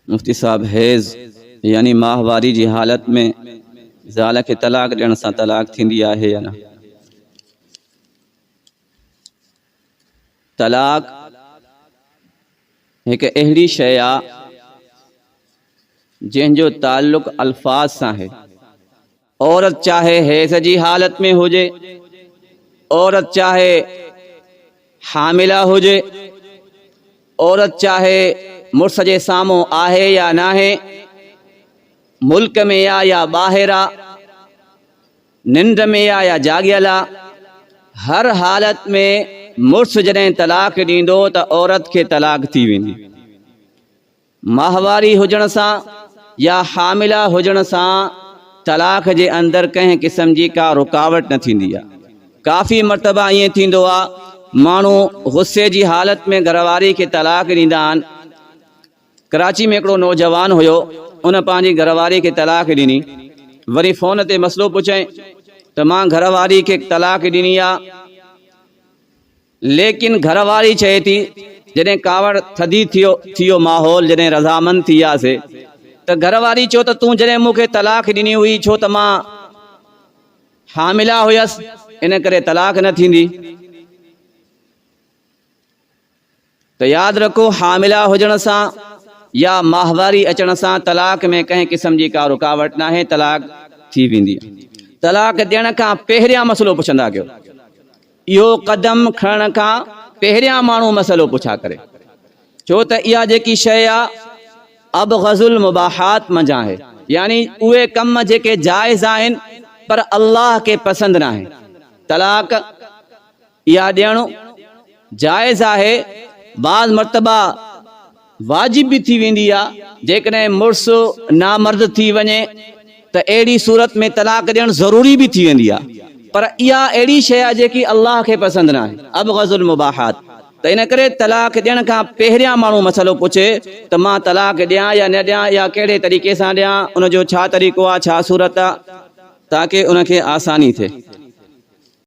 मुफ्ती साहब has यानी माहवारी जी हालत में ज़ाल खे तलाक ॾियण सां तलाक थींदी आहे या न? तलाक एक अहिड़ी शइ आहे जंहिंजो ताल्लुक़ अल्फाज सां है। औरत चाहे हैज़ जी हालत में हुजे, औरत चाहे हामिला हुजे, औरत चाहे मुर्स जे साम्हूं आहे या नाहे, मुल्क में या ॿाहिरि आहे, निंड में या जागियल आहे, हर हालत में मुर्स जॾहिं तलाक ॾींदो त औरत खे तलाक थी वेंदी। माहवारी हुजण सां या हामिला हुजण सां तलाक जे अंदरि कंहिं क़िस्म जी का रुकावट न थींदी आहे। काफ़ी मरतबा ईअं थींदो आहे माण्हू गुस्से जी हालत में घरवारी खे तलाक ॾींदा आहिनि। कराची में हिकिड़ो नौजवान हुयो, उन पंहिंजी घरवारी खे तलाक ॾिनी। वरी फ़ोन ते मसइलो पुछई त मां घरवारी खे तलाक ॾिनी आहे, लेकिन घरवारी चए थी जॾहिं कावड़ थधी थियो माहौल, जॾहिं रज़ामंद थी वियासीं त घरवारी चयो त तूं जॾहिं मूंखे तलाक ॾिनी हुई छो त मां हामिला हुयसि, इन करे तलाक न थींदी। त यादि रखो, हामिला हुजण सां या माहवारी अचण सां तलाक में कंहिं क़िस्म जी का रुकावट न आहे, तलाक थी वेंदी। तलाक ॾियण खां पहिरियां मसइलो पुछंदा कयो। इहो क़दम खणण खां पहिरियां माण्हू मसइलो पुछा करे, छो त इहा जेकी शइ आहे अबग़ज़ुल मुबाहात मंझां आहे, यानी उहे कम जेके जाइज़ आहिनि पर अल्लाह के पसंदि न आहे। तलाक इहा ॾियणु जाइज़ आहे, बाज़ मरतबा वाजिब भी थी वेंदी आहे। जेकॾहिं मुर्स नामर्द थी वञे त अहिड़ी सूरत में तलाक ॾियणु ज़रूरी भी थी वेंदी आहे, पर इहा अहिड़ी शइ आहे जेकी अल्लाह खे पसंदि न आहे, अबग़ज़ुल मुबाहात। त इन करे तलाक ॾियण खां पहिरियां माण्हू मसइलो पुछे त मां तलाक ॾियां या न ॾियां, या कहिड़े तरीक़े सां ॾियां, उनजो छा तरीक़ो आहे, छा सूरत आहे, ताकि उनखे आसानी थिए।